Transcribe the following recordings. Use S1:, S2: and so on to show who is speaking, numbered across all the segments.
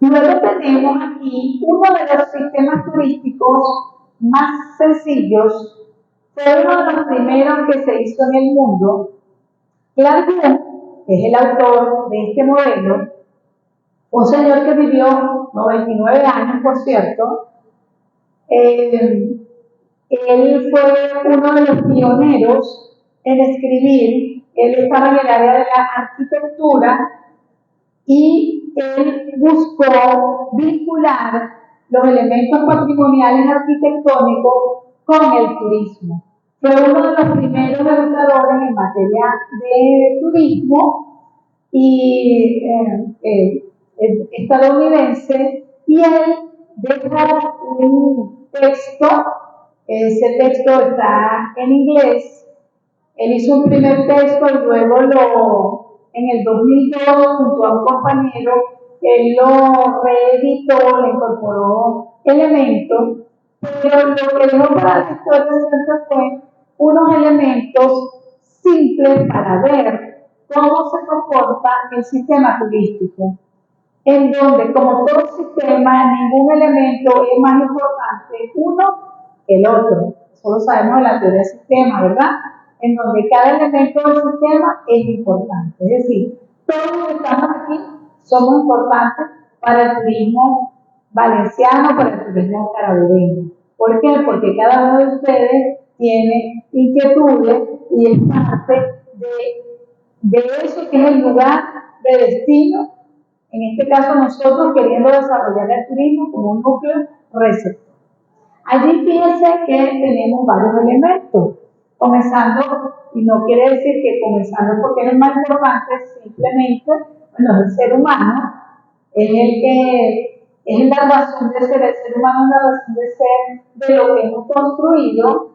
S1: Luego tenemos aquí uno de los sistemas turísticos más sencillos, fue uno de los primeros que se hizo en el mundo. Clark Jung, que es el autor de este modelo, un señor que vivió 99 años, por cierto, él fue uno de los pioneros en escribir. Él estaba en el área de la arquitectura y él buscó vincular los elementos patrimoniales arquitectónicos con el turismo. Fue uno de los primeros educadores en materia de turismo y estadounidense, y él dejó un texto. Ese texto está en inglés. Él hizo un primer texto y luego en el 2002, junto a un compañero, él lo reeditó, le incorporó elementos, pero lo que dejó para la historia siempre fue unos elementos simples para ver cómo se comporta el sistema turístico, en donde, como todo sistema, ningún elemento es más importante uno que el otro. Solo sabemos de la teoría del sistema, ¿verdad? En donde cada elemento del sistema es importante. Es decir, todos los que estamos aquí somos importantes para el turismo valenciano, para el turismo carabobeño. ¿Por qué? Porque cada uno de ustedes tiene inquietudes y es parte de eso que es el lugar de destino. En este caso, nosotros queriendo desarrollar el turismo como un núcleo receptor. Allí fíjense que tenemos varios elementos, comenzando, y no quiere decir que comenzando porque es el más importante, simplemente, bueno, el ser humano es el que es la razón de ser, el ser humano es la razón de ser de lo que hemos construido,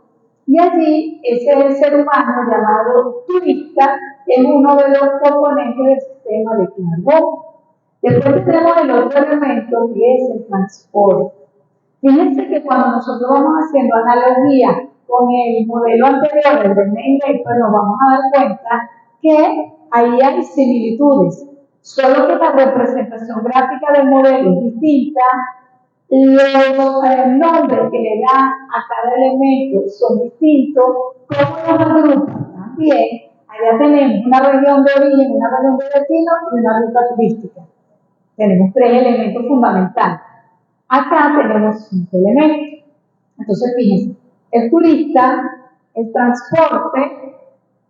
S1: y allí ese ser humano llamado turista es uno de los componentes del sistema de Clark. Después tenemos el otro elemento que es el transporte. Fíjense que cuando nosotros vamos haciendo analogía con el modelo anterior, el de Mendel, pues nos vamos a dar cuenta que ahí hay similitudes, solo que la representación gráfica del modelo es distinta, los nombres que le da a cada elemento son distintos, cómo los agrupan también. Allá tenemos una región de origen, una región de destino y una ruta turística. Tenemos tres elementos fundamentales. Acá tenemos 5 elementos. Entonces, fíjense, el turista, el transporte,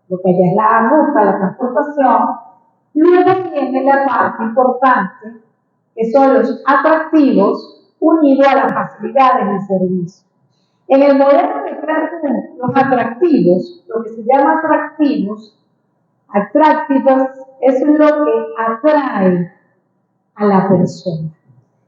S1: lo que ya es la ruta, la transportación, luego viene la parte importante, que son los atractivos unidos a las facilidades del servicio. En el modelo de Clark, los atractivos, lo que se llama atractivos es lo que atrae a la persona.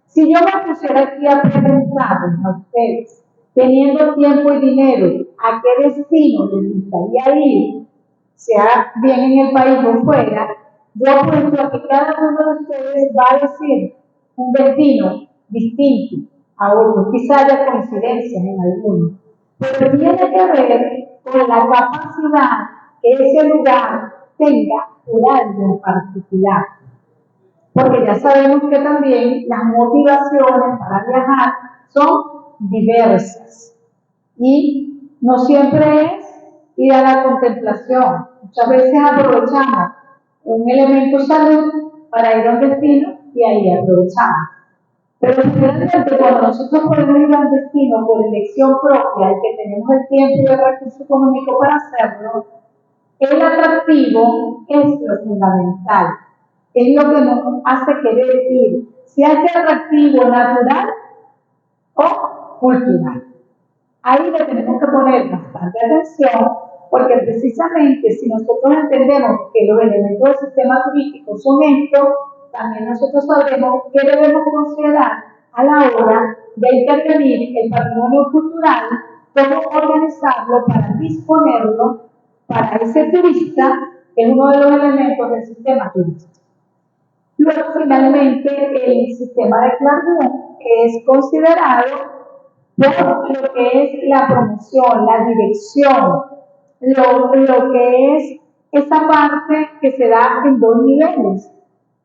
S1: Si yo me pusiera aquí a preguntarles a ustedes, teniendo tiempo y dinero, a qué destino les gustaría ir, sea bien en el país o fuera, yo apuesto a que cada uno de ustedes va a decir un destino distinto a otro. Quizá haya coincidencias en algunos, pero tiene que ver con la capacidad que ese lugar tenga por algo particular. Porque ya sabemos que también las motivaciones para viajar son diversas y no siempre es ir a la contemplación. Muchas veces aprovechamos un elemento salud para ir a un destino y ahí aprovechamos. Pero generalmente cuando nosotros podemos ir a un destino por elección propia y que tenemos el tiempo y el recurso económico para hacerlo, el atractivo es lo fundamental. Es lo que nos hace querer ir, si es atractivo natural o cultural. Ahí le tenemos que poner bastante atención, porque precisamente si nosotros entendemos que los elementos del sistema turístico son estos, también nosotros sabremos qué debemos considerar a la hora de intervenir el patrimonio cultural, cómo organizarlo para disponerlo para ese turista, que es uno de los elementos del sistema turístico. Luego, finalmente, el sistema de Clark es considerado por lo que es la promoción, la dirección, lo que es esa parte que se da en 2 niveles.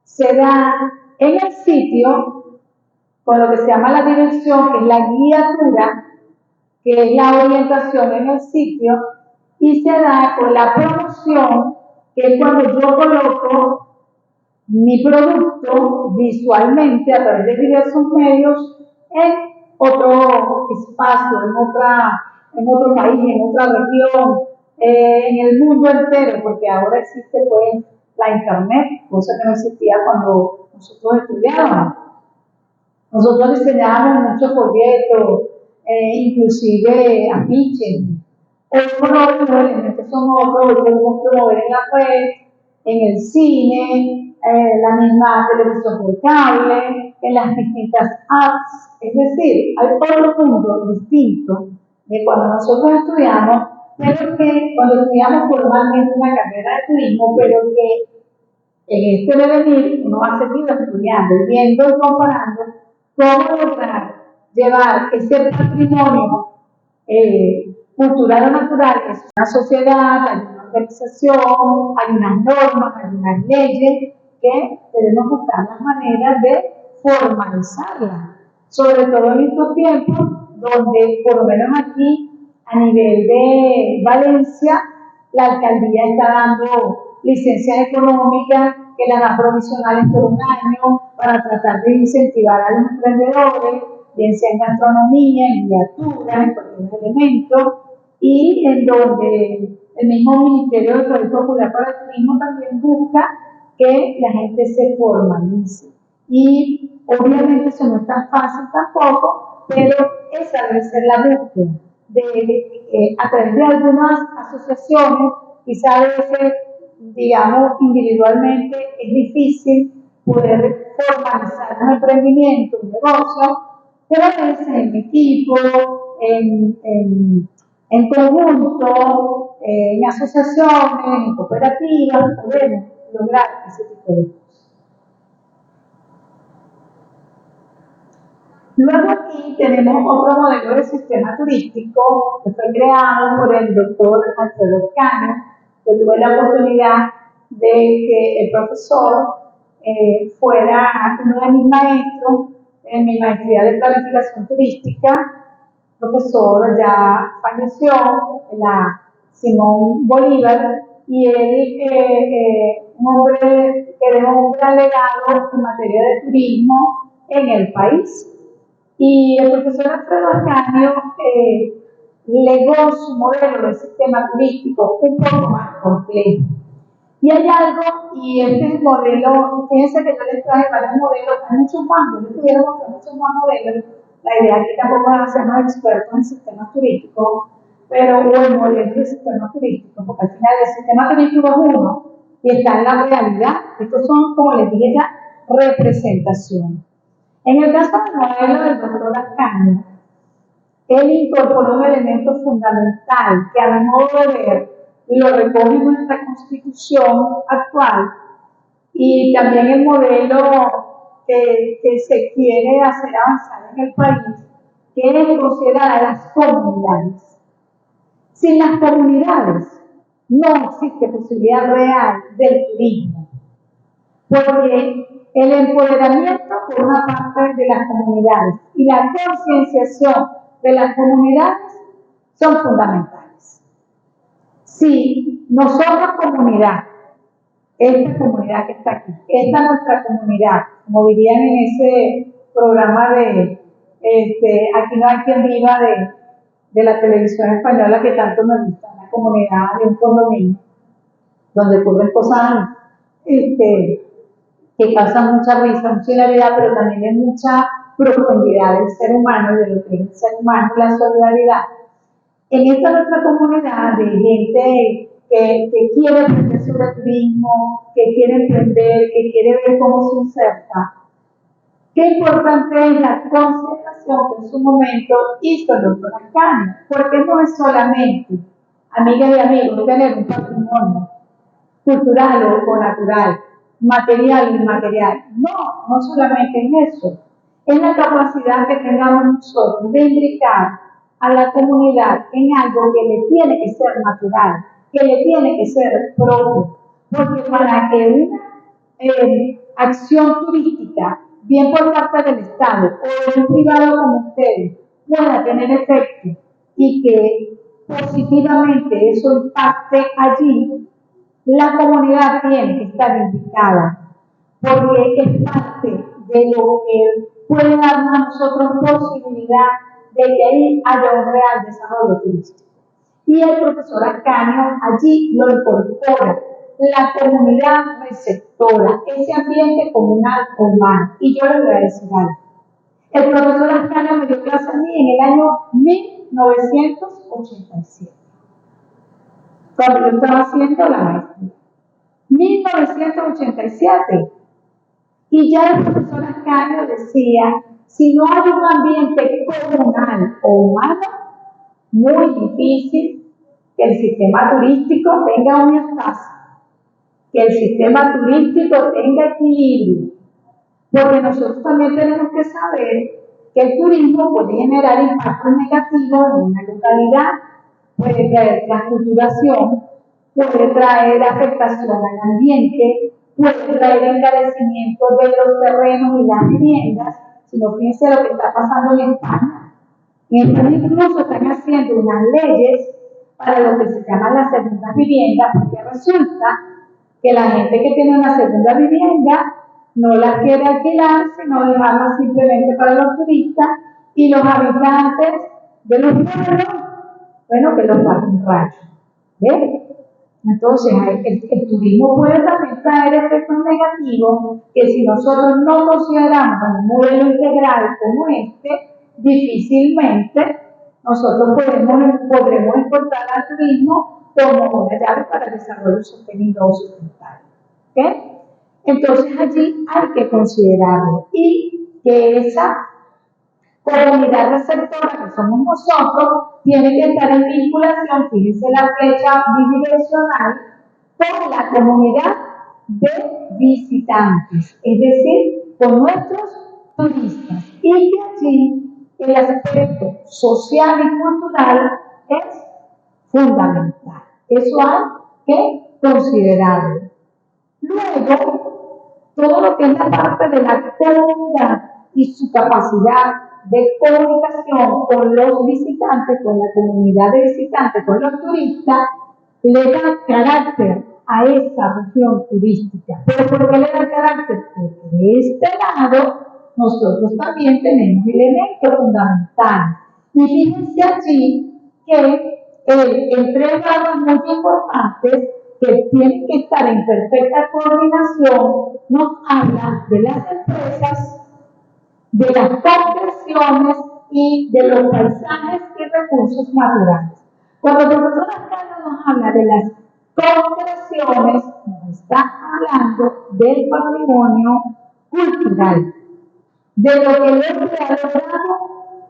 S1: Se da en el sitio con lo que se llama la dirección, que es la guiatura, que es la orientación en el sitio, y se da con la promoción, que es cuando yo coloco mi producto visualmente a través de diversos medios en otro espacio, en otro país, en otra región, en el mundo entero, porque ahora existe pues la internet, cosa que no existía cuando nosotros estudiábamos. Nosotros diseñábamos muchos folletos, inclusive afiches. Hoy por hoy los elementos son otros, hoy podemos promover en la red, en el cine, la misma televisión por cable, en las distintas apps. Es decir, hay otro mundo distinto de cuando nosotros estudiamos, pero que cuando estudiamos formalmente una carrera de turismo, pero que en este devenir uno ha seguido estudiando, viendo y comparando cómo lograr llevar ese patrimonio cultural o natural. Es una sociedad, hay una organización, hay unas normas, hay unas leyes que debemos buscar las maneras de formalizarlas, sobre todo en estos tiempos donde, por lo menos aquí, a nivel de Valencia, la alcaldía está dando licencias económicas que las da provisionales por un año para tratar de incentivar a los emprendedores, bien sea en gastronomía, en viatura, en cualquier elemento, y en donde el mismo Ministerio de Salud Popular para el Turismo también busca que la gente se formalice. Y obviamente eso no es tan fácil tampoco, pero esa debe ser la búsqueda a través de algunas asociaciones, quizá a veces, digamos, individualmente es difícil poder formalizar un emprendimiento, un negocio, pero a veces en equipo, en conjunto, en asociaciones, en cooperativas, podemos lograr ese tipo de cosas. Luego aquí tenemos otro modelo de sistema turístico que fue creado por el doctor Alfredo Cano, que tuve la oportunidad de que el profesor fuera uno de mis maestros en mi maestría de planificación turística. El profesor ya falleció, la Simón Bolívar, y él, un hombre que dejó un gran legado en materia de turismo en el país. Y el profesor Alfredo Ascanio legó su modelo de sistema turístico un poco más complejo. Y hay algo, y este modelo, fíjense que yo les traje varios modelos, hay muchos más, yo les pudiera mostrar muchos más modelos. La idea aquí tampoco es hacernos expertos en sistemas turísticos, pero o en modelos de sistemas turísticos, porque al final el sistema turístico es uno y está en la realidad. Estos son, como les dije ya, representaciones. En el caso del modelo del doctor Ascanio, él incorporó un elemento fundamental que a mi modo de ver lo recoge en nuestra constitución actual y también el modelo que se quiere hacer avanzar en el país, que es considerar a las comunidades. Sin las comunidades no existe posibilidad real del turismo, porque el empoderamiento por una parte de las comunidades y la concienciación de las comunidades son fundamentales. Si nosotros comunidad, esta comunidad que está aquí, esta es nuestra comunidad, como dirían en ese programa de Aquí no hay quien viva de la televisión española que tanto me gusta, una comunidad de un condominio, donde ocurren cosas que causan mucha risa, mucha hilaridad, pero también de mucha profundidad del ser humano y de lo que es el ser humano, la solidaridad. En esta nuestra comunidad de gente que quiere aprender sobre turismo, que quiere emprender, que quiere ver cómo se inserta, qué importante es la consideración que en su momento hizo el doctor Ascanio, porque no es solamente, amigas y amigos, tener un patrimonio cultural o natural, material y inmaterial. No, no solamente es eso. Es la capacidad que tengamos nosotros de implicar a la comunidad en algo que le tiene que ser natural, que le tiene que ser propio. Porque para que una acción turística bien por parte del Estado o de un privado como ustedes, pueda tener efecto y que positivamente eso impacte allí, la comunidad tiene que estar indicada, porque es parte de lo que puede darnos a nosotros posibilidad de que ahí haya un real desarrollo turístico. Y el profesor Ascanio allí lo incorpora, la comunidad receptora, ese ambiente comunal humano. Y yo le voy a decir algo. El profesor Ascanio me dio clase a mí en el año 1987, cuando yo estaba haciendo la maestría. 1987. Y ya el profesor Ascanio decía, si no hay un ambiente comunal o humano, muy difícil que el sistema turístico tenga homeostasis, que el sistema turístico tenga equilibrio, porque nosotros también tenemos que saber que el turismo puede generar impactos negativos en una localidad, puede traer transculturación, puede traer afectación al ambiente, puede traer encarecimiento de los terrenos y las viviendas. Si no, fíjense lo que está pasando en España. En España incluso están haciendo unas leyes para lo que se llama la segunda vivienda, porque resulta que la gente que tiene una segunda vivienda no la quiere alquilar, sino dejarla simplemente para los turistas, y los habitantes de los pueblos, bueno, que los pasen rayos. ¿Ves? Entonces, el turismo puede también traer efectos negativos que si nosotros no consideramos un modelo integral como este, difícilmente nosotros podremos encontrar al turismo como una llave para el desarrollo sostenible o sustentable. ¿Okay? Entonces, allí hay que considerarlo y que esa comunidad receptora que somos nosotros tiene que estar en vinculación, fíjense la flecha bidireccional, con la comunidad de visitantes, es decir, con nuestros turistas, y que allí el aspecto social y cultural es fundamental. Eso hay que considerarlo. Luego, todo lo que es la parte de la comunidad y su capacidad de comunicación con los visitantes, con la comunidad de visitantes, con los turistas, le da carácter a esa región turística. ¿Pero por qué le da carácter? Porque de este lado nosotros también tenemos elementos fundamentales. Y fíjense allí que entre ramas muy importantes que tienen que estar en perfecta coordinación, nos habla de las empresas, de las conversiones y de los paisajes y recursos naturales. Cuando el profesor Ascanio nos habla de las conversiones, nos está hablando del patrimonio cultural, de lo que el hombre ha logrado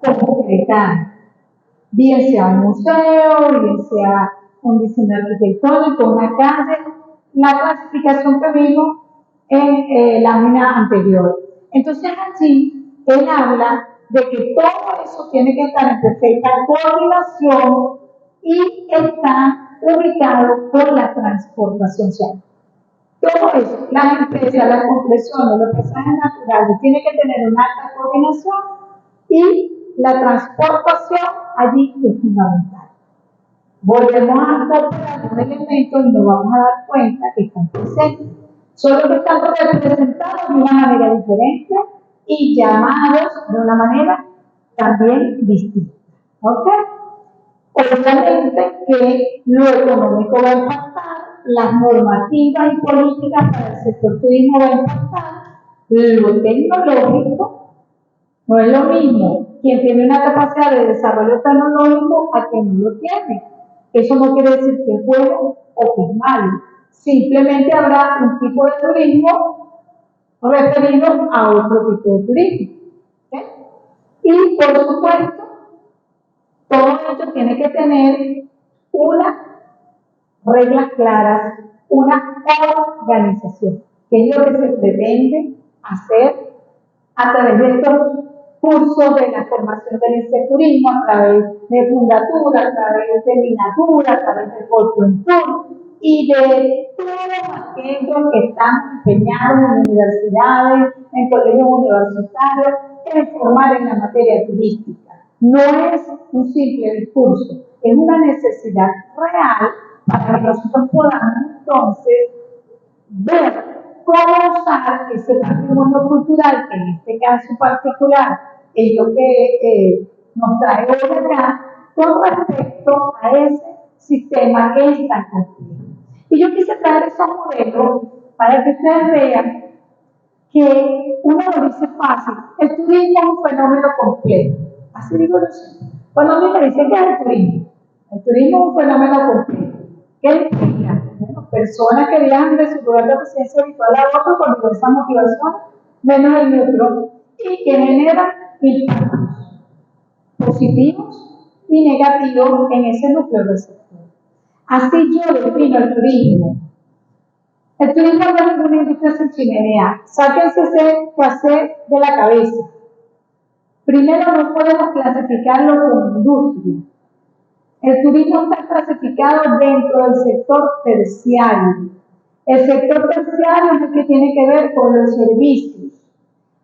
S1: como Cretano, bien sea un museo, bien sea un diseño arquitectónico, una calle, la clasificación que vimos en la lámina anterior. Entonces allí él habla de que todo eso tiene que estar en perfecta coordinación y está ubicado por la transportación social. Todo eso, las empresas, las compresiones, los paisajes naturales, tiene que tener una alta coordinación y la transportación allí es fundamental. Volvemos a incorporar un elemento y nos vamos a dar cuenta que están presentes, solo que están representados de una manera diferente y llamados de una manera también distinta. ¿Ok? Obviamente que lo económico va a impactar, las normativas y políticas para el sector turismo va a impactar, lo tecnológico no es lo mismo quien tiene una capacidad de desarrollo tecnológico a quien no lo tiene. Eso no quiere decir que es bueno o que es malo. Simplemente habrá un tipo de turismo referido a otro tipo de turismo. ¿Okay? Y por supuesto, todo esto tiene que tener unas reglas claras, una organización, que es lo que se pretende hacer a través de estos cursos de la formación del turismo, a través de Fundatura, a través de Minatura, a través de Corpoentur, y de todos aquellos que están empeñados en universidades, en colegios universitarios, en formar en la materia turística. No es un simple discurso, es una necesidad real para que nosotros podamos entonces ver cómo usar ese patrimonio cultural, que en este caso particular es lo que nos trae hoy acá, con respecto a ese sistema que es tan complejo. Y yo quise traer esos modelos para que ustedes vean que uno lo dice fácil, el turismo es un fenómeno complejo. Así digo yo siempre. Cuando a mí me dicen que es el turismo es un fenómeno complejo. ¿Qué implica? Bueno, personas que viajan de su lugar de residencia habitual a otro con diversas motivaciones, menos el lucro, y que generan impactos positivos y negativos en ese núcleo receptor. Así yo defino el turismo. El turismo no es ninguna industria sin chimenea. Sáquense ese placer de la cabeza. Primero, no podemos clasificarlo como industria. El turismo está clasificado dentro del sector terciario. El sector terciario es el que tiene que ver con los servicios.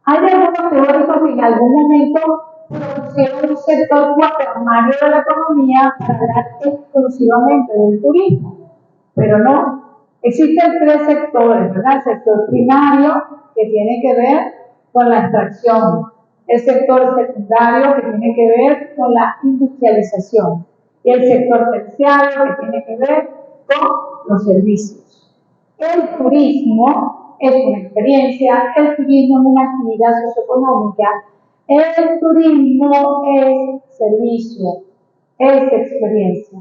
S1: Hay algunos teóricos que en algún momento propusieron un sector cuaternario de la economía para hablar exclusivamente del turismo, pero no. Existen tres sectores, ¿verdad? El sector primario, que tiene que ver con la extracción. El sector secundario, que tiene que ver con la industrialización. Y el sector terciario, que tiene que ver con los servicios. El turismo es una experiencia, el turismo es una actividad socioeconómica, el turismo es servicio, es experiencia.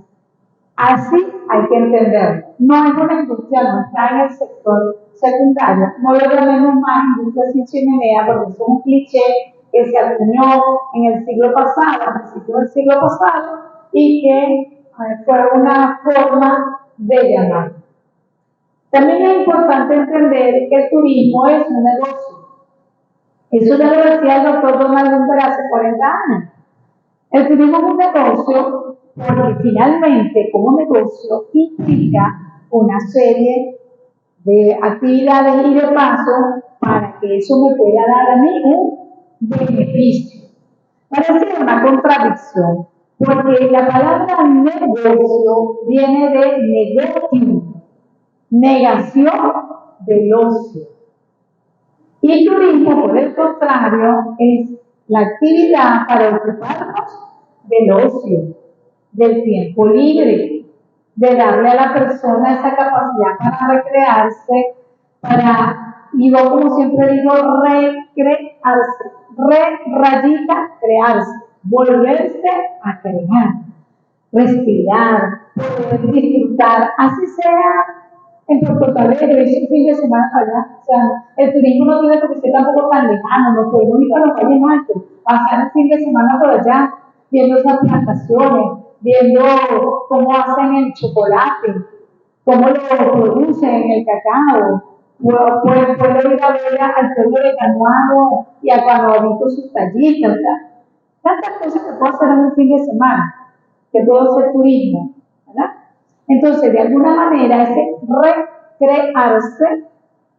S1: Así hay que entenderlo. No es una industria, no está en el sector secundario. No lo llamemos más industria sin chimenea porque es un cliché que se acuñó en el siglo pasado, a principios del siglo pasado, y que fue una forma de llamar. También es importante entender que el turismo es un negocio. Eso ya lo decía el doctor Donald Lumber hace 40 años. El turismo es un negocio porque finalmente, como negocio, implica una serie de actividades y de pasos para que eso me pueda dar a mí un beneficio. Parece una contradicción, porque la palabra negocio viene de negotium, negación del ocio. Y el turismo, por el contrario, es la actividad para ocuparnos del ocio, del tiempo libre, de darle a la persona esa capacidad para recrearse, para, y yo como siempre digo, recrearse, rayita, crearse, volverse a crear, respirar, poder disfrutar, así sea en Puerto Cabello, hice un fin de semana allá. O sea, el turismo no tiene por qué ser tampoco tan lejano, no podemos ir para los valles altos, pasar un fin de semana por allá, viendo esas plantaciones, viendo cómo hacen el chocolate, cómo lo producen en el cacao. Puedo ir a ver al pueblo de Canuado y a Canuadito sus tallitas, o sea, tantas cosas que puedo hacer en un fin de semana, que puedo hacer turismo, ¿verdad? Entonces, de alguna manera, ese recrearse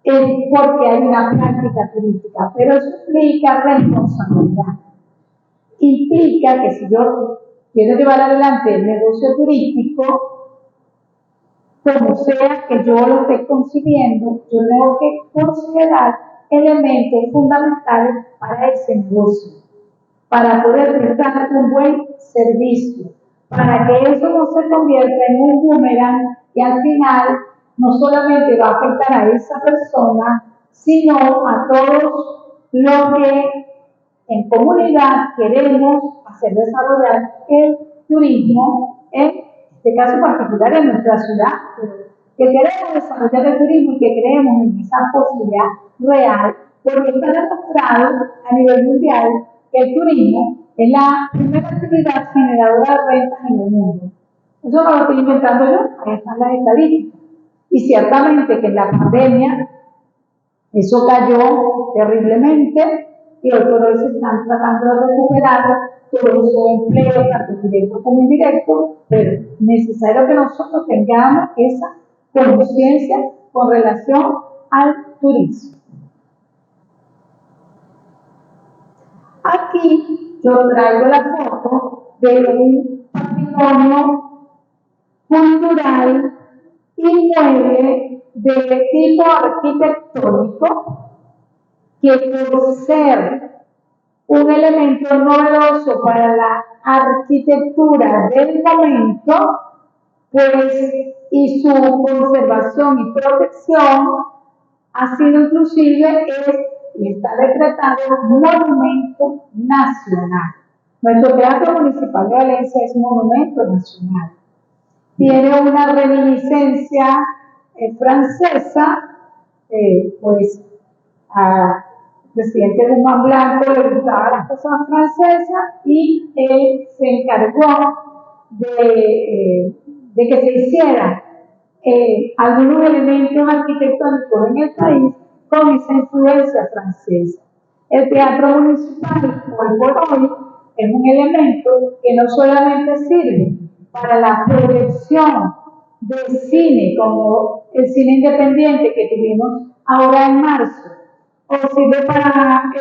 S1: es porque hay una práctica turística, pero eso implica responsabilidad. Implica que si yo quiero llevar adelante el negocio turístico, como sea que yo lo esté concibiendo, yo tengo que considerar elementos fundamentales para ese negocio, para poder prestar un buen servicio, para que eso no se convierta en un boomerang y al final no solamente va a afectar a esa persona, sino a todos los que en comunidad queremos hacer desarrollar el turismo, en este caso particular en nuestra ciudad, que queremos desarrollar el turismo y que creemos en esa posibilidad real, porque está demostrado a nivel mundial que el turismo es la primera actividad generadora de rentas en el mundo. Eso no lo estoy inventando yo, ahí están las estadísticas. Y ciertamente que en la pandemia eso cayó terriblemente y hoy por hoy se están tratando de recuperar todos esos empleos, tanto directos como indirectos, pero es necesario que nosotros tengamos esa conciencia con relación al turismo. Aquí yo traigo la foto de un patrimonio cultural inmueble de tipo arquitectónico que por ser un elemento novedoso para la arquitectura del momento, pues, y su conservación y protección ha sido inclusive y está decretado monumento nacional. Nuestro Teatro Municipal de Valencia es un monumento nacional. Tiene una reminiscencia francesa, pues al presidente Guzmán Blanco le gustaban las cosas francesas y él se encargó de que se hicieran algunos elementos arquitectónicos en el país con esa influencia francesa. El teatro municipal, hoy por hoy, es un elemento que no solamente sirve para la proyección del cine, como el cine independiente que tuvimos ahora en marzo, o sirve para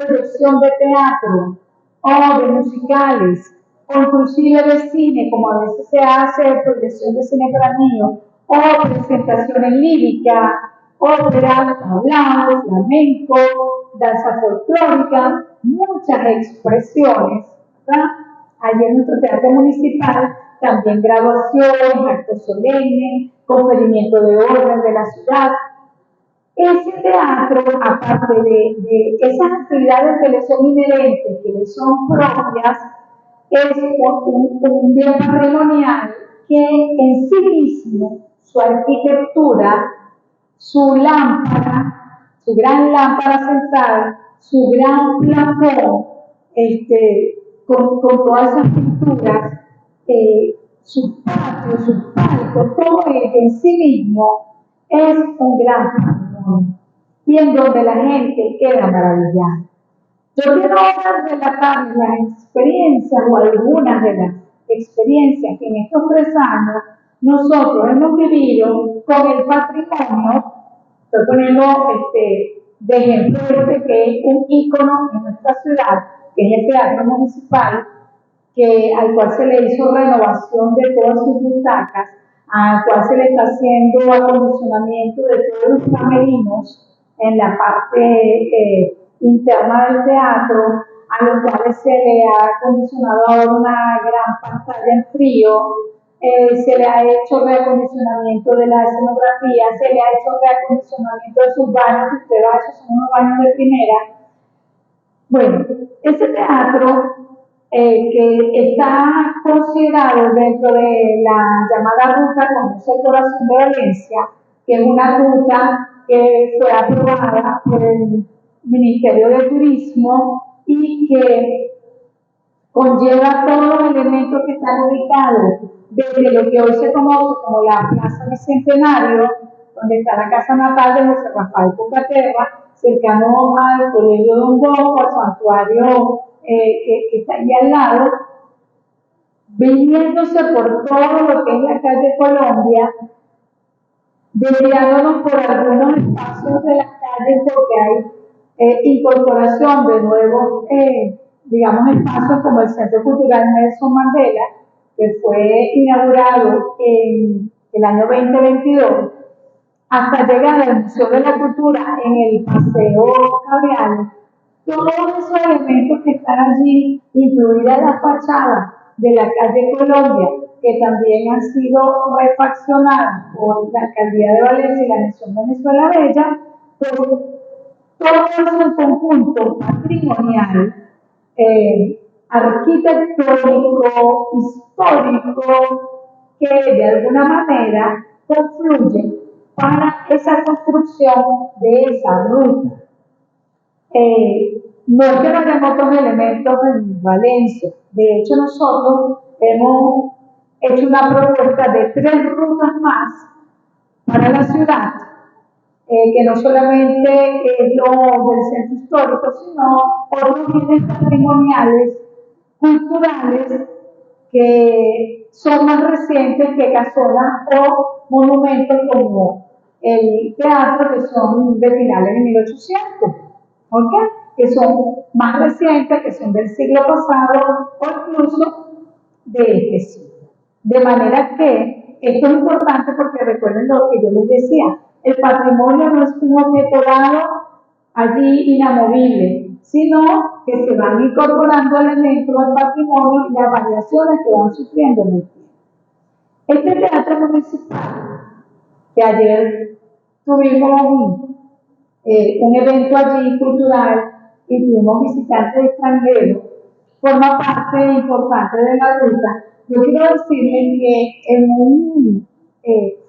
S1: proyección de teatro, o de musicales, o inclusive de cine, como a veces se hace proyección de cine para niños, o presentaciones líricas, ópera, tablao, flamenco, danza folclórica, muchas expresiones, ¿verdad? Allí en nuestro teatro municipal, también graduaciones, actos solemnes, conferimiento de orden de la ciudad. Ese teatro, aparte de esas actividades que le son inherentes, que le son propias, es un bien patrimonial que en sí mismo, su arquitectura, su lámpara, su gran lámpara central, su gran plafón, con todas esas pinturas, sus patios, sus palcos, todo ello en sí mismo es un gran patrimonio y en donde la gente queda maravillada. Yo quiero ahora relatar las experiencias o algunas de las experiencias que en estos 3 años nosotros hemos vivido con el patrimonio. Estoy poniendo de ejemplo que es un ícono en nuestra ciudad, que es el Teatro Municipal, al cual se le hizo renovación de todas sus butacas, al cual se le está haciendo acondicionamiento de todos los camerinos en la parte interna del teatro, a los cuales se le ha acondicionado ahora una gran pantalla en frío, se le ha hecho reacondicionamiento de la escenografía, se le ha hecho reacondicionamiento de sus baños, que usted va a esos son unos baños de primera. Bueno, ese teatro que está considerado dentro de la llamada ruta Conoce el Corazón de Valencia, que es una ruta que fue aprobada por el Ministerio de Turismo y que conlleva todos los elementos que están ubicados desde lo que hoy se conoce como la Plaza Bicentenario, donde está la casa natal de José Rafael Pocaterra, cercano al Colegio Don Bosco, al santuario que está ahí al lado, viniéndose por todo lo que es la calle Colombia, desviándonos por algunos espacios de las calles porque hay incorporación de nuevos, digamos, espacios como el Centro Cultural Nelson Mandela, que fue inaugurado en el año 2022, hasta llegar al Museo de la Cultura en el Paseo Cabriales. Todos esos elementos que están allí, incluida la fachada de la calle Colombia, que también han sido refaccionadas por la Alcaldía de Valencia y la Nación Venezuela Bella, pues todo es un conjunto patrimonial, arquitectónico, histórico, que de alguna manera confluye para esa construcción de esa ruta. No es que no hayamos otros elementos en Valencia. De hecho, nosotros hemos hecho una propuesta de 3 rutas más para la ciudad, que no solamente es lo del centro histórico, sino otros bienes patrimoniales, culturales, que son más recientes que casonas o monumentos como el teatro, que son de finales de 1800, ¿ok? Que son más recientes, que son del siglo pasado o incluso de este siglo. De manera que esto es importante porque recuerden lo que yo les decía, el patrimonio no es un objeto dado allí inamovible, sino que se van incorporando elementos al patrimonio y las variaciones que van sufriendo en el tiempo. Este teatro municipal, que ayer tuvimos un evento allí cultural y tuvimos visitantes extranjeros, forma parte importante de la ruta. Yo quiero decirles que en un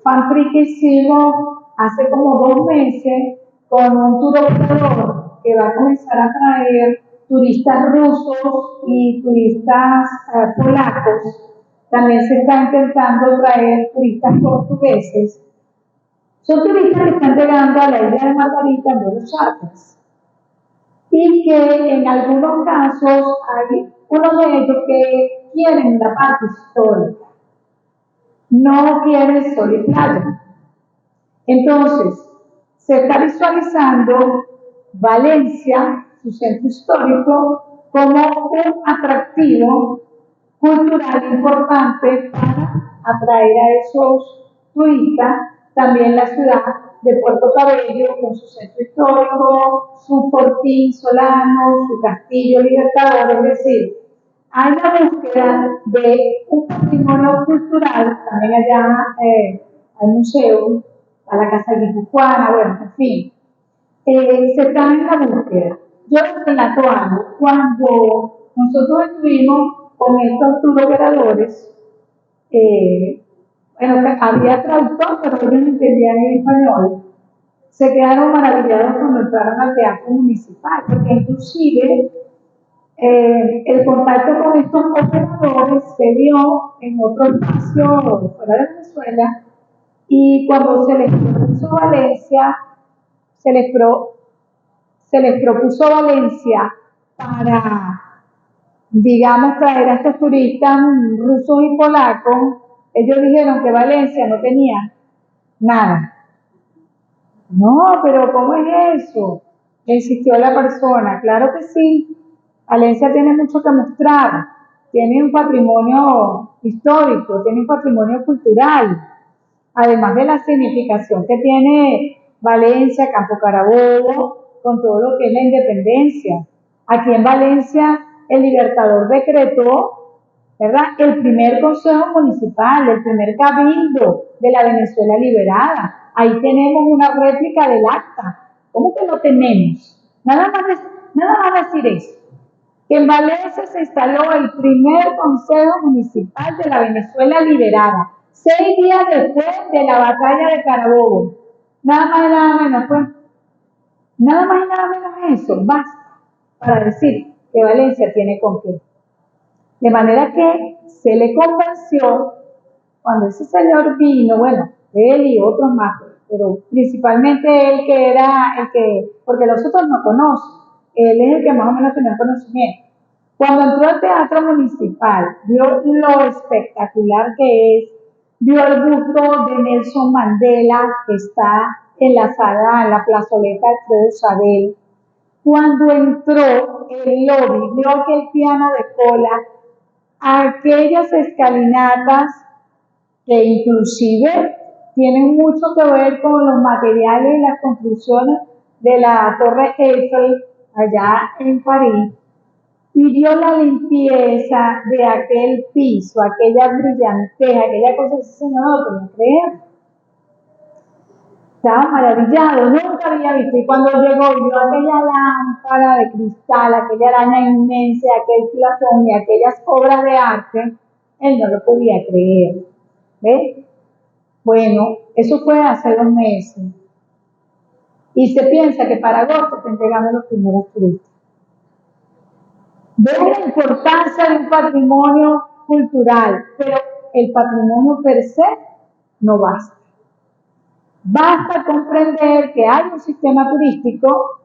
S1: fanfree que hicimos hace como 2 meses con un tour operador que va a comenzar a traer turistas rusos y turistas polacos. También se está intentando traer turistas portugueses. Son turistas que están llegando a la isla de Margarita en vuelos charters y que en algunos casos hay unos de ellos que quieren la parte histórica, no quieren sol y playa. Entonces, se está visualizando Valencia, su centro histórico, como un atractivo cultural importante para atraer a esos turistas. También la ciudad de Puerto Cabello, con su centro histórico, su fortín Solano, su castillo Libertador, es decir, hay la búsqueda de un patrimonio cultural. También allá hay museos, a la Casa de Guipúzcoa, bueno, en fin, se está en la búsqueda. Yo les relato algo. Cuando nosotros estuvimos con estos tour operadores, bueno, había traductor, pero ellos no entendían el español. Se quedaron maravillados cuando entraron al teatro municipal, porque inclusive el contacto con estos operadores se dio en otro espacio fuera de Venezuela, y cuando se les propuso Valencia, se les propuso Valencia para, digamos, traer a estos turistas rusos y polacos. Ellos dijeron que Valencia no tenía nada. No, pero ¿cómo es eso? Le insistió la persona. Claro que sí. Valencia tiene mucho que mostrar. Tiene un patrimonio histórico, tiene un patrimonio cultural. Además de la significación que tiene Valencia, Campo Carabobo, con todo lo que es la independencia. Aquí en Valencia, el Libertador decretó, ¿verdad?, el primer consejo municipal, el primer cabildo de la Venezuela liberada. Ahí tenemos una réplica del acta. ¿Cómo que lo tenemos? Nada más decir eso. Que en Valencia se instaló el primer consejo municipal de la Venezuela liberada, 6 días después de la batalla de Carabobo. Nada más y nada menos, pues. Nada más y nada menos eso, basta para decir que Valencia tiene con qué. De manera que se le convenció, cuando ese señor vino, bueno, él y otros más, pero principalmente él, que era el que, porque los otros no conocen, él es el que más o menos tenía conocimiento. Cuando entró al teatro municipal, vio lo espectacular que es, vio el busto de Nelson Mandela, que está enlazada en la plazoleta Alfredo Sabel. Cuando entró el lobby, vio aquel piano de cola, aquellas escalinatas que inclusive tienen mucho que ver con los materiales y las construcciones de la Torre Eiffel allá en París, y vio la limpieza de aquel piso, aquella brillantez, aquella cosa que ese señor no podía creer. Estaba maravillado, nunca había visto. Y cuando llegó y vio aquella lámpara de cristal, aquella araña inmensa, aquel plafón y aquellas obras de arte, él no lo podía creer. ¿Ves? Bueno, eso fue hace 2 meses. Y se piensa que para agosto están llegando los primeros turistas. Ven la importancia de un patrimonio cultural, pero el patrimonio per se no basta. Basta comprender que hay un sistema turístico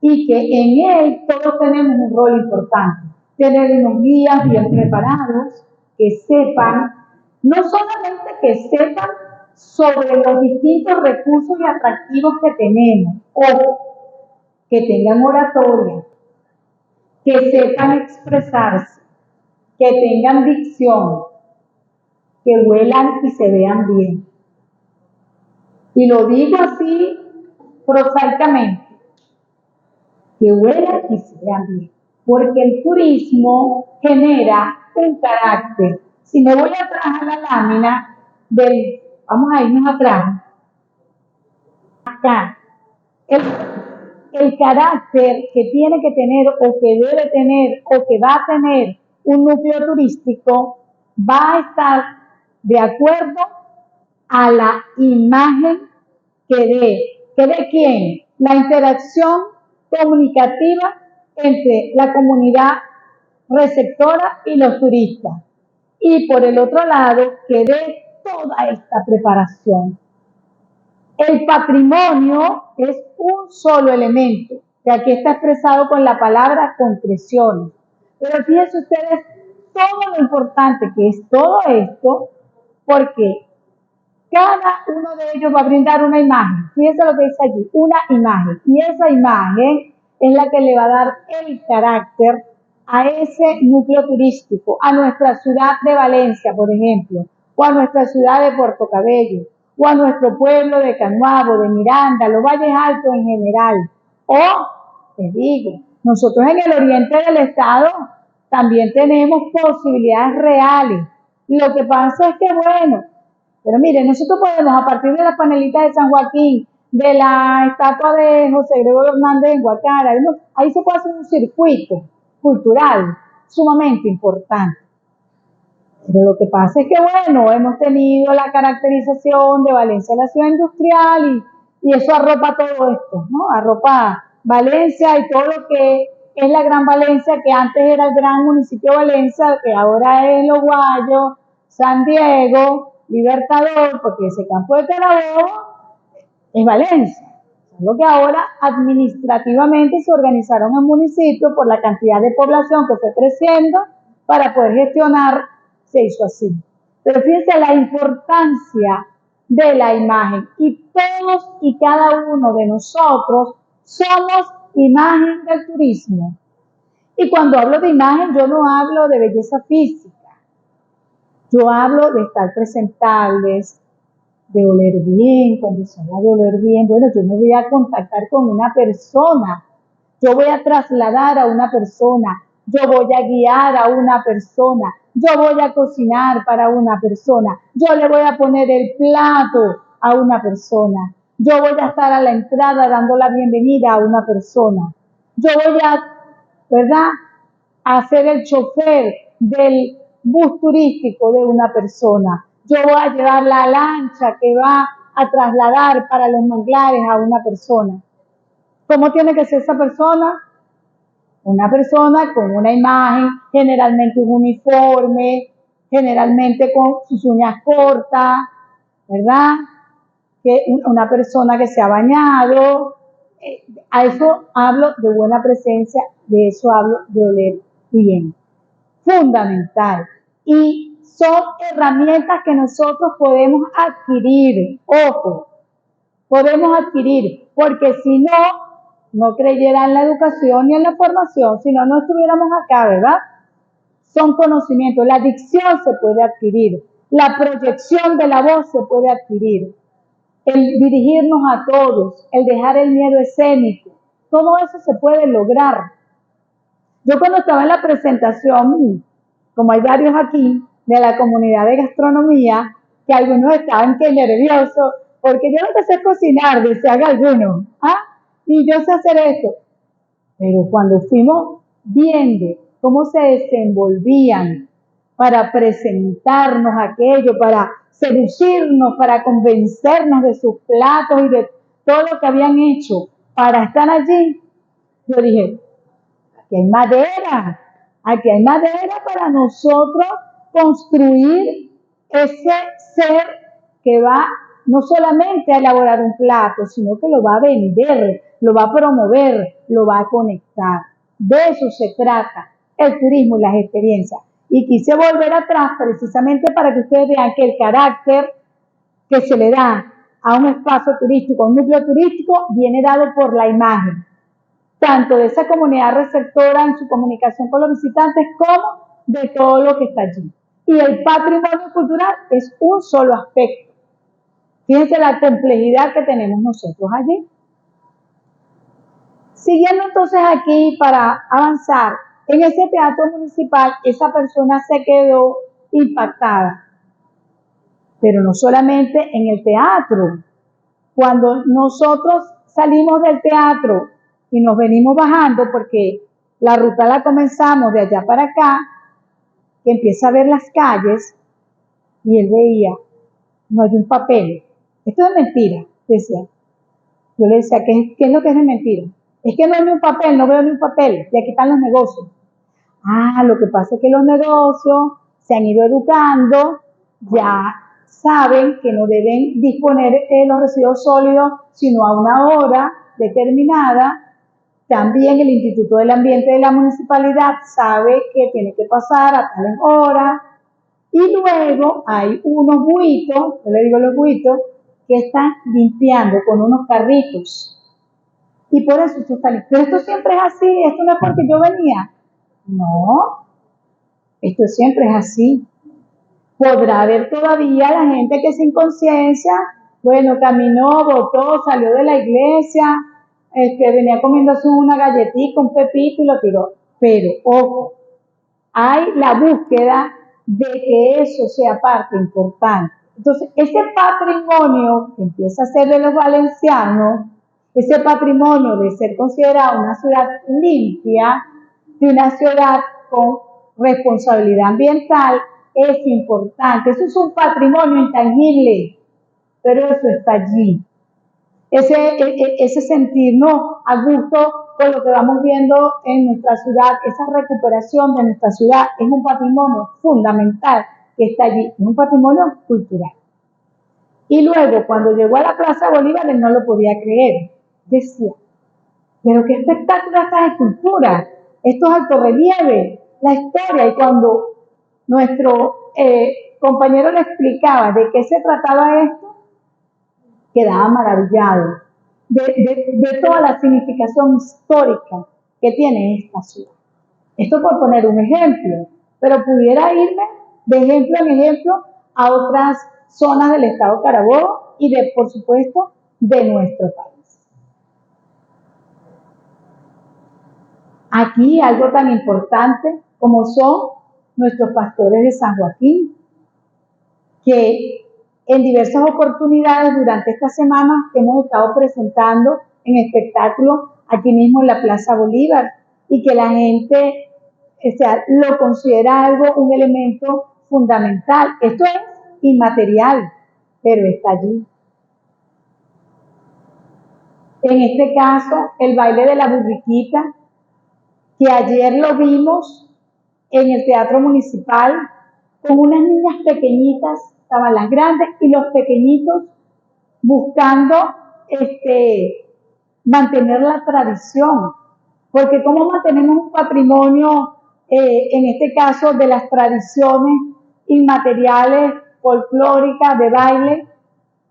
S1: y que en él todos tenemos un rol importante. Tener unos guías bien preparados, que sepan, no solamente que sepan sobre los distintos recursos y atractivos que tenemos, o que tengan oratoria, que sepan expresarse, que tengan dicción, que huelan y se vean bien. Y lo digo así prosaicamente, que huelan y se vean bien, porque el turismo genera un carácter. Si me voy atrás a la lámina vamos a irnos atrás, acá, el carácter que tiene que tener o que debe tener o que va a tener un núcleo turístico va a estar de acuerdo a la imagen que dé. ¿Que de quién? La interacción comunicativa entre la comunidad receptora y los turistas. Y por el otro lado, que dé toda esta preparación. El patrimonio es un solo elemento, que aquí está expresado con la palabra concreciones. Pero fíjense ustedes todo lo importante que es todo esto, porque cada uno de ellos va a brindar una imagen. Fíjense lo que dice allí, una imagen. Y esa imagen es la que le va a dar el carácter a ese núcleo turístico, a nuestra ciudad de Valencia, por ejemplo, o a nuestra ciudad de Puerto Cabello, o a nuestro pueblo de Canuabo, de Miranda, los Valles Altos en general. O, les digo, nosotros en el oriente del estado también tenemos posibilidades reales. Lo que pasa es que, bueno, pero miren, nosotros podemos, a partir de la panelita de San Joaquín, de la estatua de José Gregorio Hernández en Guacara, ahí se puede hacer un circuito cultural sumamente importante. Pero lo que pasa es que, bueno, hemos tenido la caracterización de Valencia la ciudad industrial y eso arropa todo esto, ¿no? Arropa Valencia y todo lo que es la Gran Valencia, que antes era el gran municipio de Valencia, que ahora es Los Guayos, San Diego, Libertador, porque ese campo de Carabobo es Valencia. Lo que ahora administrativamente se organizaron en municipios por la cantidad de población que fue creciendo para poder gestionar, se hizo así. Pero fíjense la importancia de la imagen y todos y cada uno de nosotros somos imagen del turismo. Y cuando hablo de imagen yo no hablo de belleza física, yo hablo de estar presentables, de oler bien. Cuando se habla de oler bien, bueno, yo me voy a contactar con una persona, yo voy a trasladar a una persona, yo voy a guiar a una persona, yo voy a cocinar para una persona, yo le voy a poner el plato a una persona, yo voy a estar a la entrada dando la bienvenida a una persona, yo voy a, ¿verdad?, a ser el chofer del bus turístico de una persona. Yo voy a llevar la lancha que va a trasladar para los manglares a una persona. ¿Cómo tiene que ser esa persona? Una persona con una imagen, generalmente un uniforme, generalmente con sus uñas cortas, ¿verdad? Que una persona que se ha bañado. A eso hablo de buena presencia, de eso hablo de oler bien. Fundamental. Y son herramientas que nosotros podemos adquirir, ojo, podemos adquirir, porque si no creyera en la educación ni en la formación, si no estuviéramos acá, ¿verdad? Son conocimientos, la dicción se puede adquirir, la proyección de la voz se puede adquirir, el dirigirnos a todos, el dejar el miedo escénico, todo eso se puede lograr. Yo cuando estaba en la presentación, como hay varios aquí, de la comunidad de gastronomía, que algunos estaban que nerviosos, porque yo no sé cocinar, decían algunos, y yo sé hacer esto. Pero cuando fuimos viendo cómo se desenvolvían para presentarnos aquello, para seducirnos, para convencernos de sus platos y de todo lo que habían hecho para estar allí, yo dije, aquí hay madera para nosotros construir ese ser que va no solamente a elaborar un plato, sino que lo va a vender, lo va a promover, lo va a conectar. De eso se trata el turismo y las experiencias. Y quise volver atrás precisamente para que ustedes vean que el carácter que se le da a un espacio turístico, a un núcleo turístico, viene dado por la imagen, tanto de esa comunidad receptora en su comunicación con los visitantes como de todo lo que está allí. Y el patrimonio cultural es un solo aspecto. Fíjense la complejidad que tenemos nosotros allí. Siguiendo entonces aquí para avanzar, en ese teatro municipal esa persona se quedó impactada. Pero no solamente en el teatro. Cuando nosotros salimos del teatro y nos venimos bajando, porque la ruta la comenzamos de allá para acá, que empieza a ver las calles, y él veía, no hay un papel. Esto es mentira, decía. Yo le decía, ¿qué es lo que es de mentira? Es que no hay ni un papel, no veo ni un papel, y aquí están los negocios. Ah, lo que pasa es que los negocios se han ido educando, ya saben que no deben disponer los residuos sólidos sino a una hora determinada. También el Instituto del Ambiente de la Municipalidad sabe que tiene que pasar a tal hora. Y luego hay unos buitos, yo le digo los buitos, que están limpiando con unos carritos. Y por eso esto está limpio. Pero esto siempre es así, esto no es porque yo venía. No, esto siempre es así. Podrá haber todavía la gente que sin conciencia, bueno, caminó, votó, salió de la iglesia, venía comiéndose una galletita, un pepito y lo tiró. Pero, ojo, hay la búsqueda de que eso sea parte importante. Entonces, ese patrimonio que empieza a ser de los valencianos, ese patrimonio de ser considerada una ciudad limpia, de una ciudad con responsabilidad ambiental, es importante. Eso es un patrimonio intangible, pero eso está allí. Ese sentirnos a gusto con lo que vamos viendo en nuestra ciudad, esa recuperación de nuestra ciudad, es un patrimonio fundamental que está allí, es un patrimonio cultural. Y luego, cuando llegó a la Plaza Bolívar, él no lo podía creer. Decía, pero qué espectáculo estas esculturas, estos altorrelieves, la historia. Y cuando nuestro compañero le explicaba de qué se trataba esto, quedaba maravillado de toda la significación histórica que tiene esta ciudad. Esto por poner un ejemplo, pero pudiera irme de ejemplo en ejemplo a otras zonas del estado Carabobo y de, por supuesto, de nuestro país. Aquí algo tan importante como son nuestros pastores de San Joaquín, que en diversas oportunidades durante estas semanas hemos estado presentando en espectáculos aquí mismo en la Plaza Bolívar y que la gente lo considera algo, un elemento fundamental. Esto es inmaterial, pero está allí. En este caso, el baile de la burriquita, que ayer lo vimos en el Teatro Municipal con unas niñas pequeñitas, estaban las grandes y los pequeñitos buscando mantener la tradición, porque cómo mantenemos un patrimonio, en este caso de las tradiciones inmateriales, folclóricas, de baile,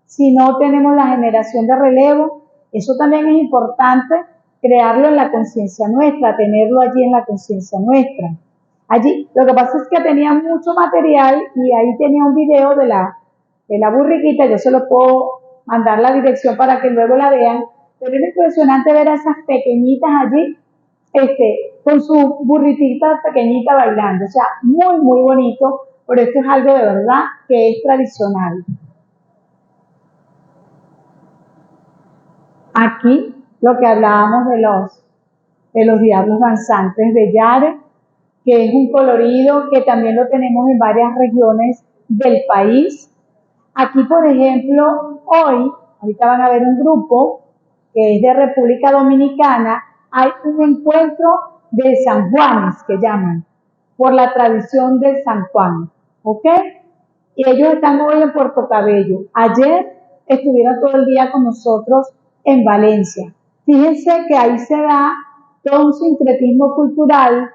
S1: si no tenemos la generación de relevo. Eso también es importante, crearlo en la conciencia nuestra, tenerlo allí en la conciencia nuestra. Allí, lo que pasa es que tenía mucho material y ahí tenía un video de la burriquita, yo se lo puedo mandar la dirección para que luego la vean, pero es impresionante ver a esas pequeñitas allí, con su burritita pequeñita bailando, o sea, muy, muy bonito, pero esto es algo de verdad que es tradicional. Aquí, lo que hablábamos de los diablos danzantes de Yare, que es un colorido que también lo tenemos en varias regiones del país. Aquí, por ejemplo, ahorita van a ver un grupo que es de República Dominicana, hay un encuentro de San Juanes, que llaman, por la tradición del San Juan, ¿ok? Y ellos están hoy en Puerto Cabello. Ayer estuvieron todo el día con nosotros en Valencia. Fíjense que ahí se da todo un sincretismo cultural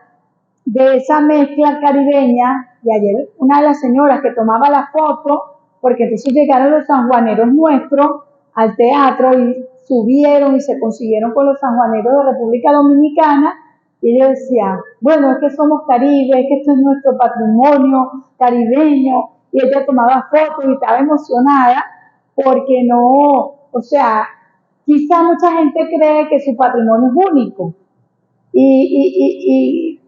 S1: de esa mezcla caribeña. Y ayer una de las señoras que tomaba la foto, porque entonces llegaron los sanjuaneros nuestros al teatro y subieron y se consiguieron con los sanjuaneros de República Dominicana, y ella decía, bueno, es que somos Caribe, es que esto es nuestro patrimonio caribeño, y ella tomaba fotos y estaba emocionada porque no, o sea, quizá mucha gente cree que su patrimonio es único,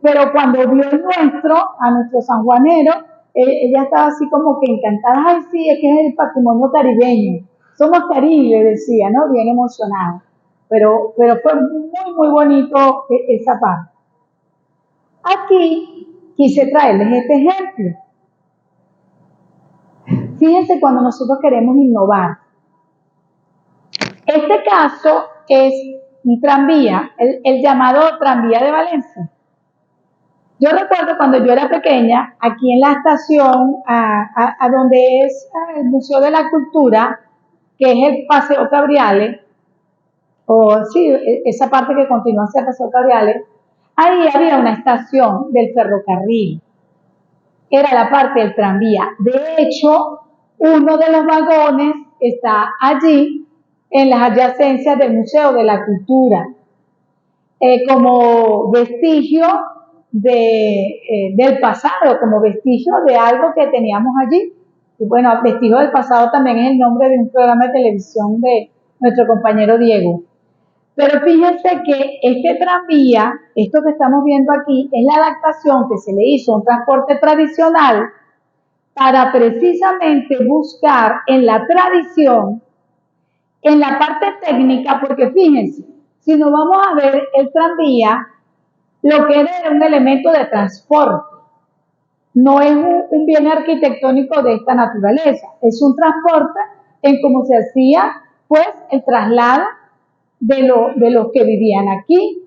S1: pero cuando vio el nuestro, a nuestro sanjuanero, ella estaba así como que encantada, ay sí, es que es el patrimonio caribeño, somos Caribe, decía, ¿no? Bien emocionada. Pero fue muy bonito esa parte. Aquí quise traerles este ejemplo. Fíjense cuando nosotros queremos innovar. Este caso es un tranvía, el llamado tranvía de Valencia. Yo recuerdo cuando yo era pequeña, aquí en la estación, a donde es el Museo de la Cultura, que es el Paseo Cabriales, o sí, esa parte que continúa hacia el Paseo Cabriales, ahí había una estación del ferrocarril. Era la parte del tranvía. De hecho, uno de los vagones está allí, en las adyacencias del Museo de la Cultura, como vestigio del pasado, como vestigio de algo que teníamos allí. Y bueno, vestigio del pasado también es el nombre de un programa de televisión de nuestro compañero Diego. Pero fíjense que este tranvía, esto que estamos viendo aquí, es la adaptación que se le hizo a un transporte tradicional para precisamente buscar en la tradición, en la parte técnica, porque fíjense, si nos vamos a ver el tranvía, lo que era un elemento de transporte, no es un bien arquitectónico de esta naturaleza, es un transporte en cómo se hacía pues el traslado de los que vivían aquí.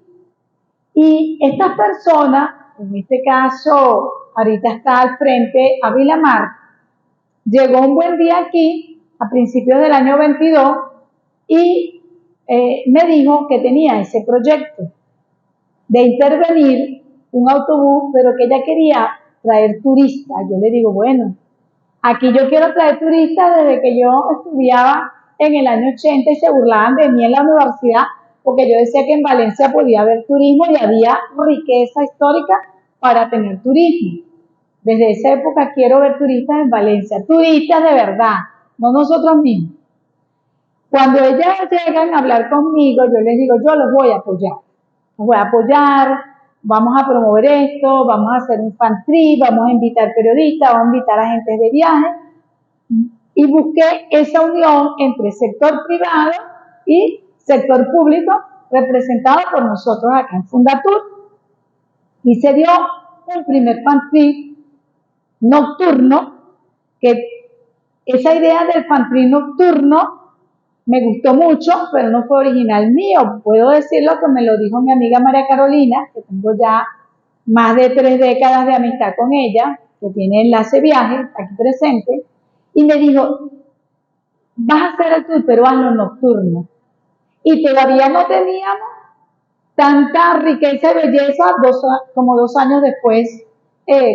S1: Y estas personas, en este caso, ahorita está al frente Ávila Mar, llegó un buen día aquí, a principios del año 22, y me dijo que tenía ese proyecto de intervenir un autobús, pero que ella quería traer turistas. Yo le digo, bueno, aquí yo quiero traer turistas desde que yo estudiaba en el año 80 y se burlaban de mí en la universidad, porque yo decía que en Valencia podía haber turismo y había riqueza histórica para tener turismo. Desde esa época quiero ver turistas en Valencia, turistas de verdad, no nosotros mismos. Cuando ellas llegan a hablar conmigo, yo les digo, yo los voy a apoyar. Los voy a apoyar, vamos a promover esto, vamos a hacer un fan trip, vamos a invitar periodistas, vamos a invitar agentes de viaje. Y busqué esa unión entre sector privado y sector público, representado por nosotros acá en Fundatur. Y se dio un primer fan trip nocturno, que esa idea del fan trip nocturno me gustó mucho, pero no fue original mío. Puedo decirlo que me lo dijo mi amiga María Carolina, que tengo ya más de 3 décadas de amistad con ella, que tiene Enlace Viaje, aquí presente, y me dijo, vas a hacer el tour, pero hazlo nocturno. Y todavía no teníamos tanta riqueza y belleza como 2 años después,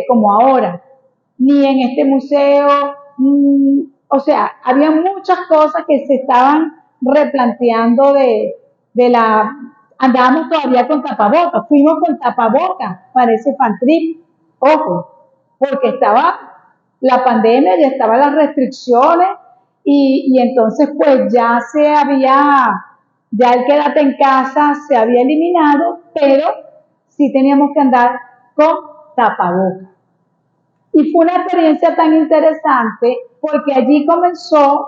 S1: como ahora. Ni en este museo, o sea, había muchas cosas que se estaban replanteando de la... Andábamos todavía con tapabocas, fuimos con tapabocas para ese fan trip, ojo, porque estaba la pandemia, ya estaban las restricciones y entonces pues ya el quédate en casa se había eliminado, pero sí teníamos que andar con tapabocas. Y fue una experiencia tan interesante porque allí comenzó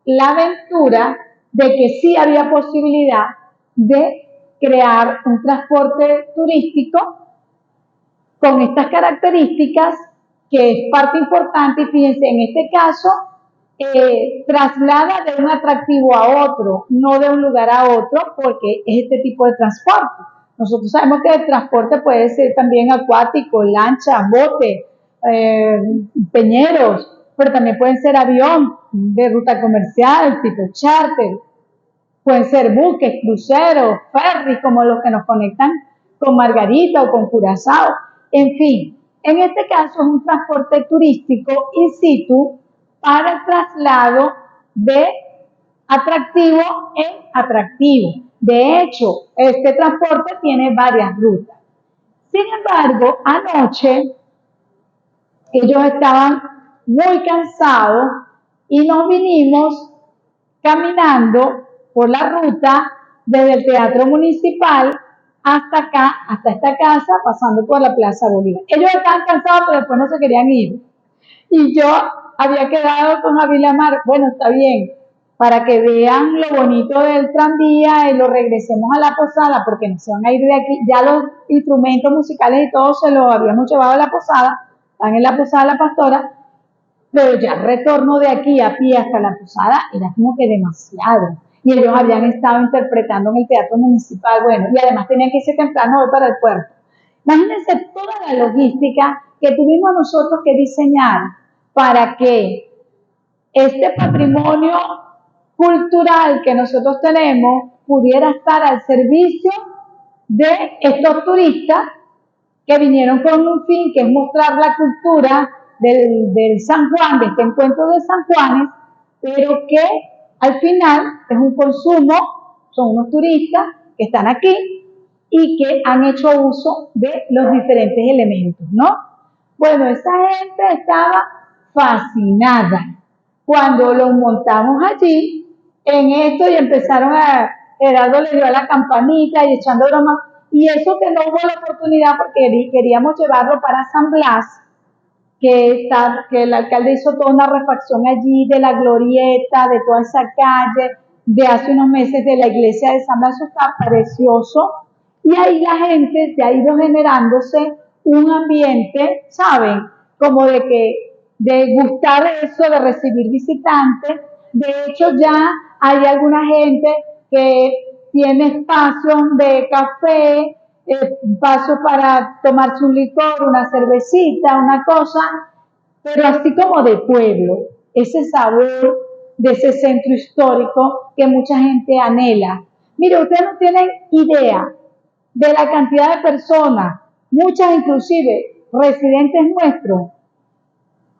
S1: la aventura de que sí había posibilidad de crear un transporte turístico con estas características, que es parte importante. Y fíjense, en este caso, traslada de un atractivo a otro, no de un lugar a otro, porque es este tipo de transporte. Nosotros sabemos que el transporte puede ser también acuático, lancha, bote, peñeros, pero también pueden ser avión de ruta comercial, tipo charter, pueden ser buques, cruceros, ferries, como los que nos conectan con Margarita o con Curazao. En fin, en este caso es un transporte turístico in situ para el traslado de atractivo en atractivo. De hecho, este transporte tiene varias rutas. Sin embargo, anoche ellos estaban muy cansados y nos vinimos caminando por la ruta desde el Teatro Municipal hasta acá, hasta esta casa, pasando por la Plaza Bolívar. Ellos estaban cansados, pero después no se querían ir. Y yo había quedado con Avilamar, bueno, está bien, para que vean lo bonito del tranvía y lo regresemos a la posada, porque no se van a ir de aquí. Ya los instrumentos musicales y todo se los habíamos llevado a la posada, están en la posada La Pastora, pero ya el retorno de aquí a pie hasta la posada era como que demasiado. Y ellos habían estado interpretando en el Teatro Municipal, bueno, y además tenían que irse temprano hoy para el puerto. Imagínense toda la logística que tuvimos nosotros que diseñar para que este patrimonio cultural que nosotros tenemos pudiera estar al servicio de estos turistas que vinieron con un fin que es mostrar la cultura del San Juan, de este encuentro de San Juanes, pero que al final es un consumo, son unos turistas que están aquí y que han hecho uso de los diferentes elementos, ¿no? Bueno, esa gente estaba fascinada cuando los montamos allí en esto y empezaron Gerardo le dio a la campanita y echando bromas, y eso que no hubo la oportunidad porque queríamos llevarlo para San Blas, que el alcalde hizo toda una refacción allí de la glorieta, de toda esa calle, de hace unos meses de la iglesia de San Blas, eso está precioso, y ahí la gente se ha ido generándose un ambiente, ¿saben? Como de gustar eso, de recibir visitantes. De hecho, ya hay alguna gente que tiene espacios de café, espacios para tomarse un licor, una cervecita, una cosa, pero así como de pueblo, ese sabor de ese centro histórico que mucha gente anhela. Mire, ustedes no tienen idea de la cantidad de personas, muchas inclusive residentes nuestros.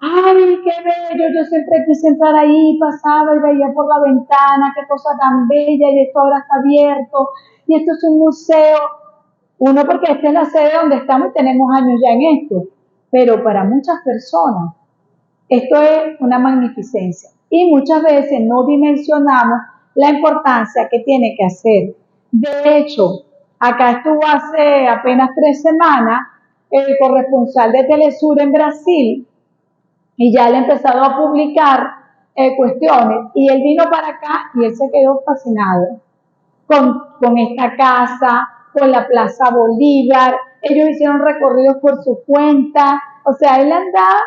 S1: Ay, qué bello, yo siempre quise entrar ahí, pasaba y veía por la ventana, qué cosa tan bella, y esto ahora está abierto, y esto es un museo. Uno, porque esta es la sede donde estamos y tenemos años ya en esto, pero para muchas personas esto es una magnificencia y muchas veces no dimensionamos la importancia que tiene que hacer. De hecho, acá estuvo hace apenas 3 semanas el corresponsal de Telesur en Brasil y ya le ha empezado a publicar cuestiones y él vino para acá y él se quedó fascinado con esta casa, con la Plaza Bolívar. Ellos hicieron recorridos por su cuenta, o sea, él andaba,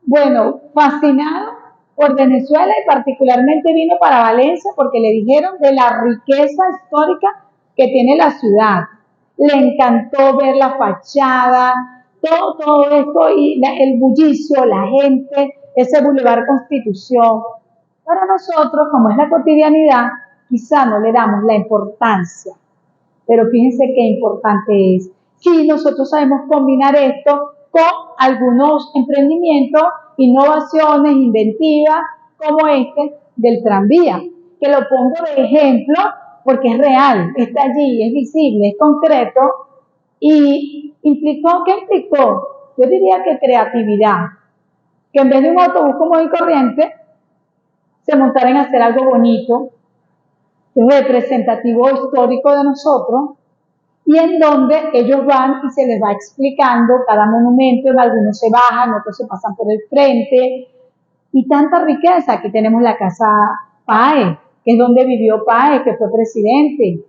S1: bueno, fascinado por Venezuela y particularmente vino para Valencia porque le dijeron de la riqueza histórica que tiene la ciudad. Le encantó ver la fachada, todo esto y el bullicio, la gente, ese Boulevard Constitución. Para nosotros, como es la cotidianidad, quizá no le damos la importancia, pero fíjense qué importante es. Si nosotros sabemos combinar esto con algunos emprendimientos, innovaciones, inventivas, como este del tranvía, que lo pongo de ejemplo porque es real, está allí, es visible, es concreto y implicó, ¿qué implicó? Yo diría que creatividad, que en vez de un autobús común y corriente, se montara en hacer algo bonito, representativo histórico de nosotros, y en donde ellos van y se les va explicando cada monumento, en algunos se bajan, otros se pasan por el frente, y tanta riqueza. Aquí tenemos la casa Páez, que es donde vivió Páez, que fue presidente,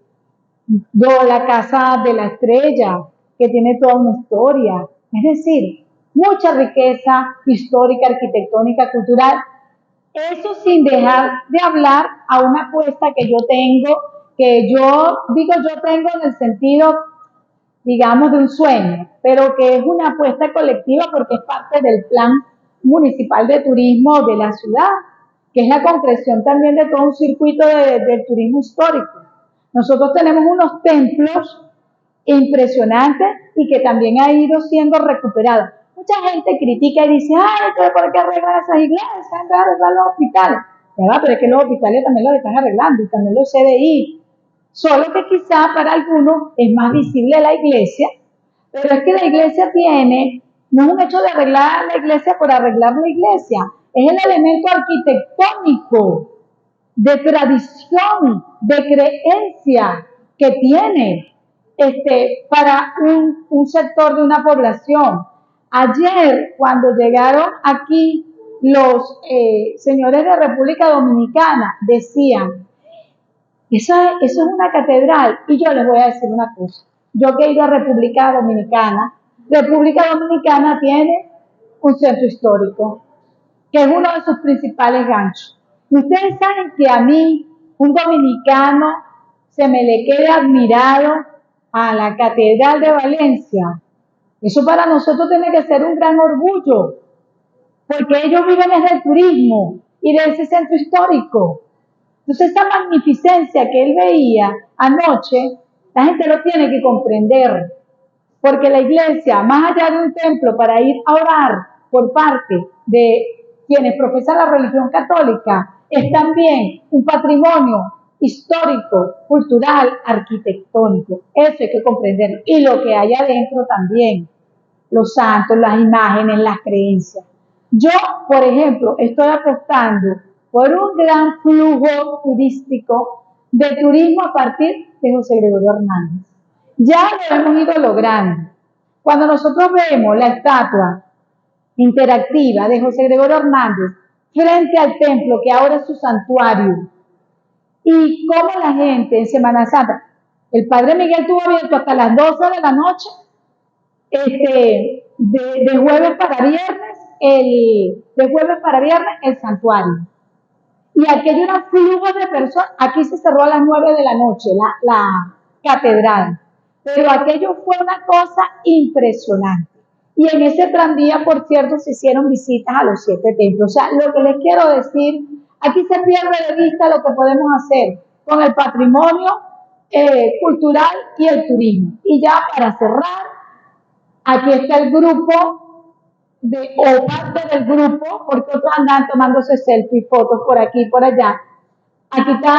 S1: la casa de la Estrella, que tiene toda una historia, es decir, mucha riqueza histórica, arquitectónica, cultural, eso sin dejar de hablar a una apuesta que yo tengo, que yo digo yo tengo en el sentido, digamos, de un sueño, pero que es una apuesta colectiva porque es parte del plan municipal de turismo de la ciudad, que es la concreción también de todo un circuito del turismo histórico. Nosotros tenemos unos templos impresionante y que también ha ido siendo recuperada. Mucha gente critica y dice, ay, pero ¿por qué arreglan esas iglesias? ¿Por qué arreglan los hospitales? Ya, pero es que los hospitales también los están arreglando y también los CDI. Solo que quizá para algunos es más visible la iglesia, pero es que la iglesia tiene, no es un hecho de arreglar la iglesia por arreglar la iglesia, es el elemento arquitectónico, de tradición, de creencia que tiene para un sector de una población. Ayer, cuando llegaron aquí los señores de República Dominicana, decían, eso es una catedral. Y yo les voy a decir una cosa. Yo que he ido a República Dominicana tiene un centro histórico, que es uno de sus principales ganchos. Y ustedes saben que a mí, un dominicano, se me le quede admirado a la Catedral de Valencia. Eso para nosotros tiene que ser un gran orgullo, porque ellos viven desde el turismo y de ese centro histórico. Entonces, esa magnificencia que él veía anoche, la gente lo tiene que comprender, porque la iglesia, más allá de un templo para ir a orar por parte de quienes profesan la religión católica, es también un patrimonio histórico, cultural, arquitectónico. Eso hay que comprender. Y lo que hay adentro también, los santos, las imágenes, las creencias. Yo, por ejemplo, estoy apostando por un gran flujo turístico de turismo a partir de José Gregorio Hernández. Ya lo hemos ido logrando. Cuando nosotros vemos la estatua interactiva de José Gregorio Hernández frente al templo, que ahora es su santuario, y cómo la gente en Semana Santa, el Padre Miguel tuvo abierto hasta las 12 de la noche, de jueves para viernes, el santuario. Y aquello era flujo de personas. Aquí se cerró a las 9 de la noche la catedral. Pero aquello fue una cosa impresionante. Y en ese tranvía, por cierto, se hicieron visitas a los 7 templos. O sea, lo que les quiero decir, aquí se pierde de vista lo que podemos hacer con el patrimonio cultural y el turismo. Y ya para cerrar, aquí está el grupo o parte del grupo, porque otros andan tomándose selfies, fotos por aquí y por allá. Aquí está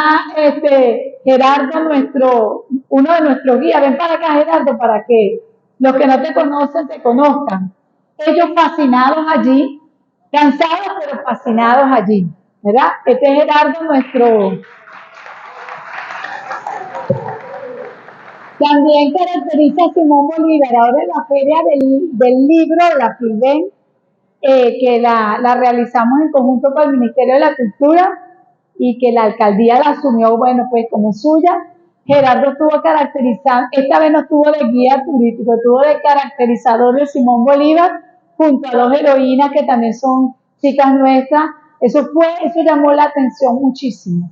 S1: Gerardo, uno de nuestros guías. Ven para acá, Gerardo, para que los que no te conocen te conozcan. Ellos fascinados allí, cansados pero fascinados allí, ¿verdad? Este es Gerardo, nuestro... También caracteriza a Simón Bolívar. Ahora en la feria del libro, la FILBEN, que la realizamos en conjunto con el Ministerio de la Cultura y que la alcaldía la asumió, bueno, pues como suya. Gerardo estuvo caracterizando, esta vez no estuvo de guía turístico, estuvo de caracterizador de Simón Bolívar, junto a dos heroínas que también son chicas nuestras. Eso llamó la atención muchísimo.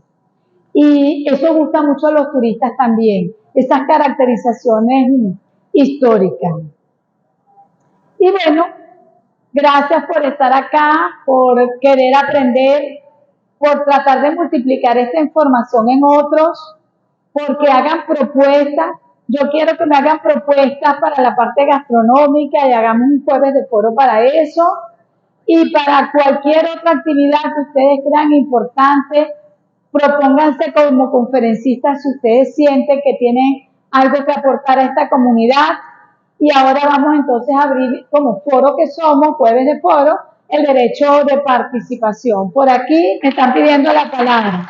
S1: Y eso gusta mucho a los turistas también, esas caracterizaciones históricas. Y bueno, gracias por estar acá, por querer aprender, por tratar de multiplicar esta información en otros, porque hagan propuestas. Yo quiero que me hagan propuestas para la parte gastronómica y hagamos un jueves de foro para eso. Y para cualquier otra actividad que ustedes crean importante, propónganse como conferencistas si ustedes sienten que tienen algo que aportar a esta comunidad. Y ahora vamos entonces a abrir, como foro que somos, jueves de foro, el derecho de participación. Por aquí me están pidiendo la palabra.